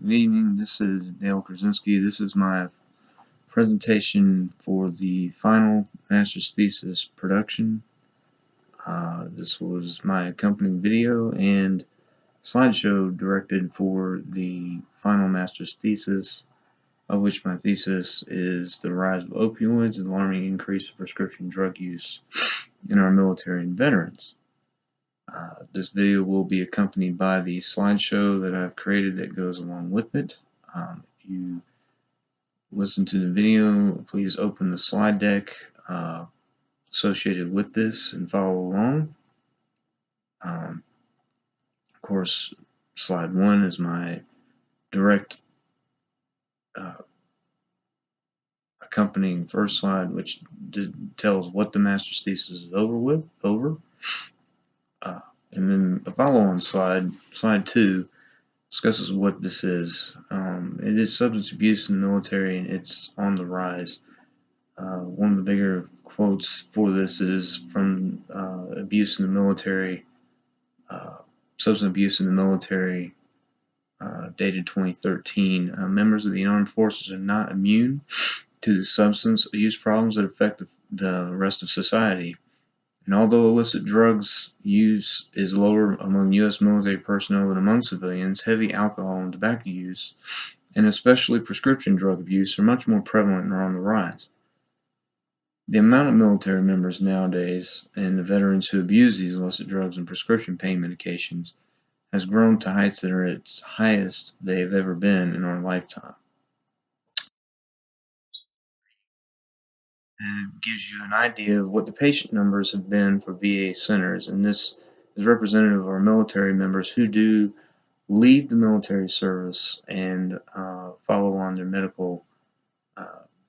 Good evening, this is Dale Krasinski. This is my presentation for the final master's thesis production. This was my accompanying video and slideshow directed for the final master's thesis, of which my thesis is the rise of opioids and the alarming increase of prescription drug use in our military and veterans. This video will be accompanied by the slideshow that I've created that goes along with it. If you listen to the video, please open the slide deck associated with this and follow along. Of course, slide 1 is my direct accompanying first slide, which tells what the master's thesis is over. And then the follow-on slide, slide 2, discusses what this is. It is substance abuse in the military, and it's on the rise. One of the bigger quotes for this is from abuse in the military, substance abuse in the military, dated 2013. Members of the armed forces are not immune to the substance use problems that affect the rest of society. And although illicit drugs use is lower among U.S. military personnel than among civilians, heavy alcohol and tobacco use, and especially prescription drug abuse, are much more prevalent and are on the rise. The amount of military members nowadays and the veterans who abuse these illicit drugs and prescription pain medications has grown to heights that are its highest they have ever been in our lifetime. And it gives you an idea of what the patient numbers have been for VA centers, and this is representative of our military members who do leave the military service and follow on their medical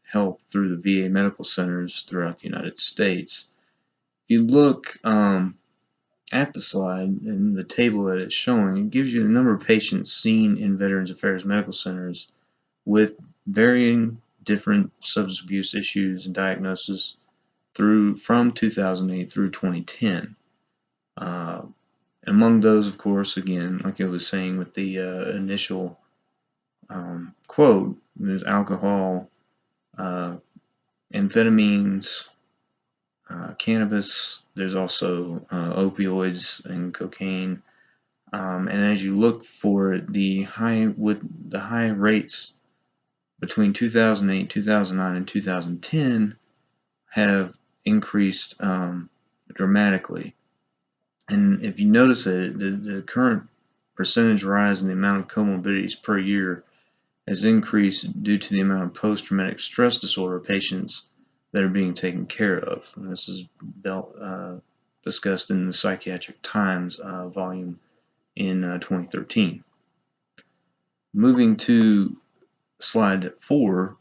help through the VA medical centers throughout the United States. If you look at the slide and the table that it's showing, it gives you the number of patients seen in Veterans Affairs medical centers with varying different substance abuse issues and diagnosis from 2008 through 2010. Among those, of course, again, like I was saying with the initial quote, there's alcohol, amphetamines, cannabis. There's also opioids and cocaine. And as you look for the high rates between 2008, 2009, and 2010 have increased dramatically. And if you notice it, the current percentage rise in the amount of comorbidities per year has increased due to the amount of post-traumatic stress disorder patients that are being taken care of. And this is discussed in the Psychiatric Times volume in 2013. Moving to slide 4,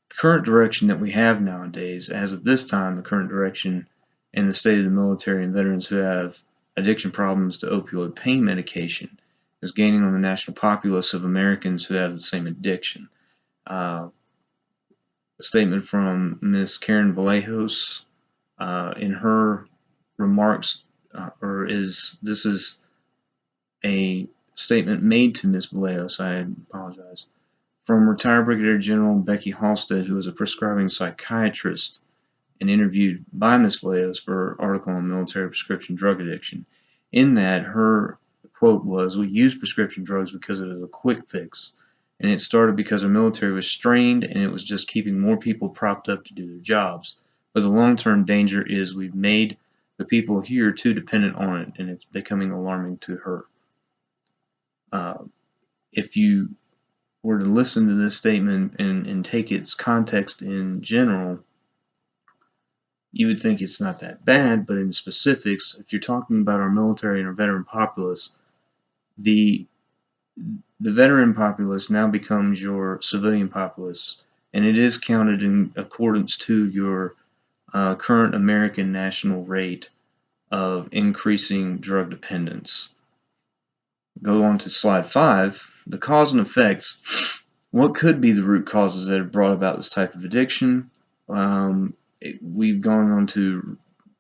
the current direction that we have nowadays, as of this time, the current direction in the state of the military and veterans who have addiction problems to opioid pain medication is gaining on the national populace of Americans who have the same addiction. A statement from Ms. Karen Vallejos in her remarks, this is a statement made to Ms. Vallejos, I apologize, from retired Brigadier General Becky Halstead, who is a prescribing psychiatrist and interviewed by Ms. Vallejos for her article on military prescription drug addiction. In that, her quote was, "We use prescription drugs because it is a quick fix, and it started because our military was strained and it was just keeping more people propped up to do their jobs. But the long-term danger is we've made the people here too dependent on it, and it's becoming alarming to her." If you were to listen to this statement and take its context in general, you would think it's not that bad, but in specifics, if you're talking about our military and our veteran populace, the veteran populace now becomes your civilian populace, and it is counted in accordance to your current American national rate of increasing drug dependence. Go on to slide 5, the cause and effects. What could be the root causes that have brought about this type of addiction? We've gone on to,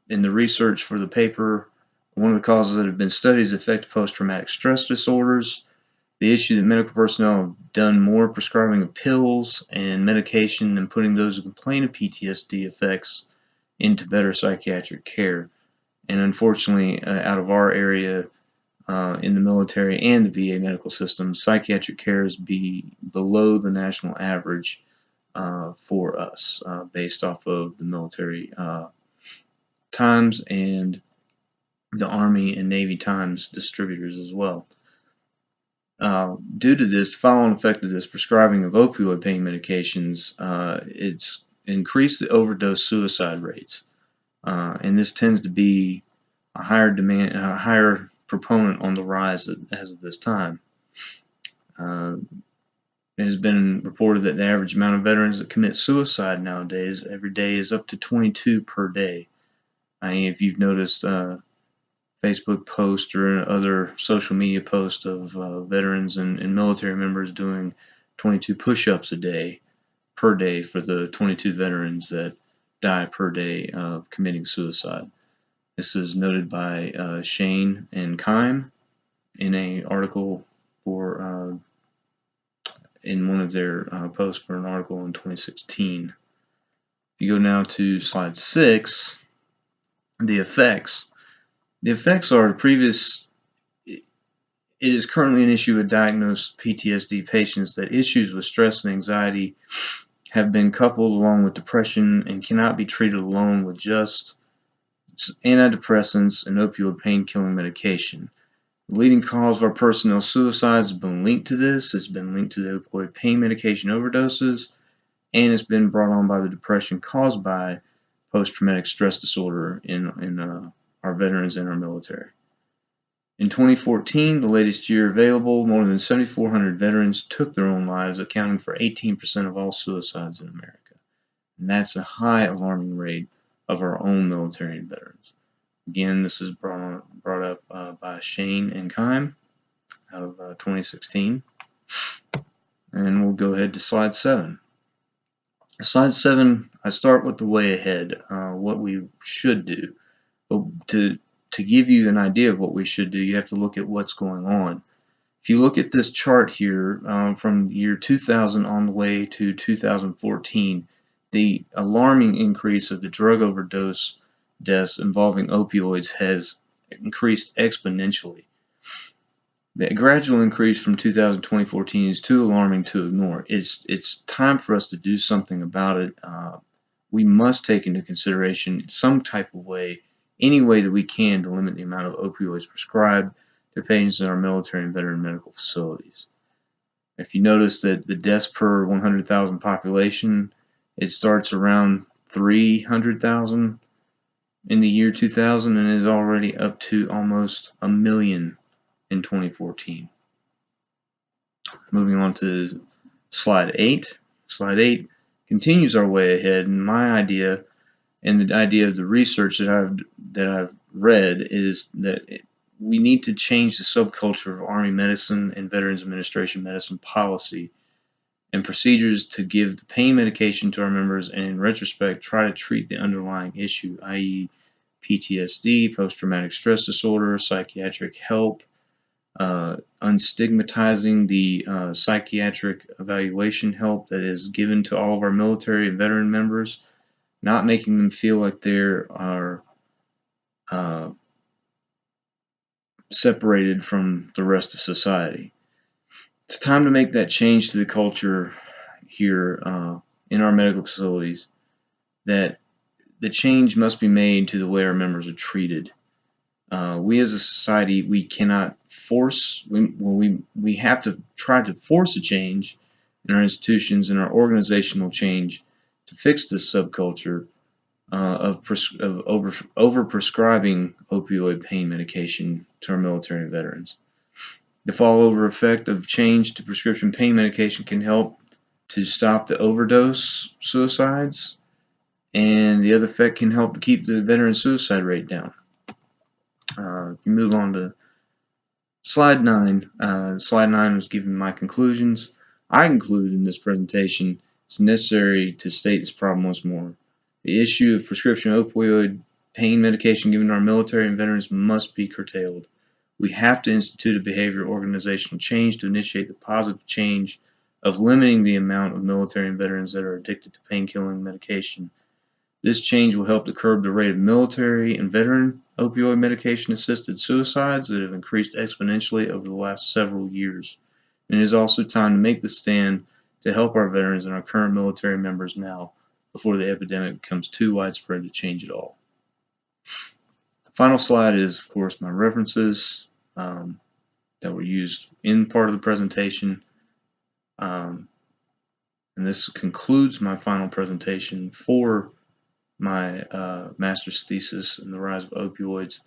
in the research for the paper, one of the causes that have been studied is effect of post-traumatic stress disorders. the issue that medical personnel have done more prescribing of pills and medication than putting those who complain of PTSD effects into better psychiatric care. And unfortunately, out of our area, in the military and the VA medical system, psychiatric care is below the national average for us, based off of the military Times and the Army and Navy Times distributors as well. Due to this, the following effect of this prescribing of opioid pain medications, it's increased the overdose suicide rates, and this tends to be a higher proponent on the rise as of this time. It has been reported that the average amount of veterans that commit suicide nowadays every day is up to 22 per day. If you've noticed Facebook posts or other social media posts of veterans and military members doing 22 push-ups a day per day for the 22 veterans that die per day of committing suicide. This is noted by Shane and Keim in an article for in one of their posts for an article in 2016. If you go now to slide 6, the effects. The effects are it is currently an issue with diagnosed PTSD patients that issues with stress and anxiety have been coupled along with depression and cannot be treated alone with just antidepressants and opioid pain-killing medication. The leading cause of our personnel suicides has been linked to this. It's been linked to the opioid pain medication overdoses, and it's been brought on by the depression caused by post-traumatic stress disorder in our veterans and our military. In 2014, the latest year available, more than 7,400 veterans took their own lives, accounting for 18% of all suicides in America. And that's a high alarming rate of our own military and veterans. Again, this is brought up by Shane and Keim out of 2016. And we'll go ahead to slide 7. Slide 7, I start with the way ahead, what we should do. But to give you an idea of what we should do, you have to look at what's going on. If you look at this chart here, from year 2000 on the way to 2014, the alarming increase of the drug overdose deaths involving opioids has increased exponentially. The gradual increase from 2000 to 2014 is too alarming to ignore. It's time for us to do something about it. We must take into consideration some type of way, any way that we can, to limit the amount of opioids prescribed to patients in our military and veteran medical facilities. If you notice that the deaths per 100,000 population, it starts around 300,000 in the year 2000 and is already up to almost 1 million in 2014. Moving on to slide 8. Slide 8 continues our way ahead, and my idea and the idea of the research that I've read is that we need to change the subculture of Army medicine and Veterans Administration medicine policy and procedures to give the pain medication to our members, and in retrospect try to treat the underlying issue, i.e. PTSD, post-traumatic stress disorder, psychiatric help, unstigmatizing the psychiatric evaluation help that is given to all of our military and veteran members, not making them feel like they are separated from the rest of society. It's time to make that change to the culture here in our medical facilities, that the change must be made to the way our members are treated. We as a society, we cannot force, we have to try to force a change in our institutions and our organizational change to fix this subculture of over-prescribing opioid pain medication to our military and veterans. The fall-over effect of change to prescription pain medication can help to stop the overdose suicides, and the other effect can help to keep the veteran suicide rate down. If you move on to slide 9, slide 9 was giving my conclusions. I conclude in this presentation it's necessary to state this problem once more. The issue of prescription opioid pain medication given to our military and veterans must be curtailed. We have to institute a behavioral organizational change to initiate the positive change of limiting the amount of military and veterans that are addicted to pain-killing medication. This change will help to curb the rate of military and veteran opioid medication-assisted suicides that have increased exponentially over the last several years. And it is also time to make the stand to help our veterans and our current military members now, before the epidemic becomes too widespread to change it all. The final slide is, of course, my references that were used in part of the presentation. And this concludes my final presentation for my master's thesis in the rise of opioids.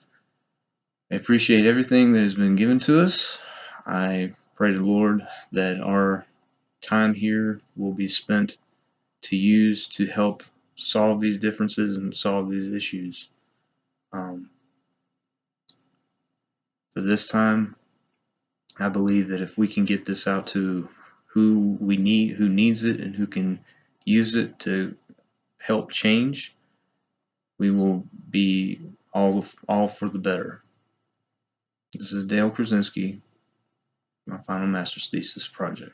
I appreciate everything that has been given to us. I pray to the Lord that our time here will be spent to use to help solve these differences and solve these issues. For this time, I believe that if we can get this out to who needs it, and who can use it to help change, we will be all for the better. This is Dale Krasinski, my final master's thesis project.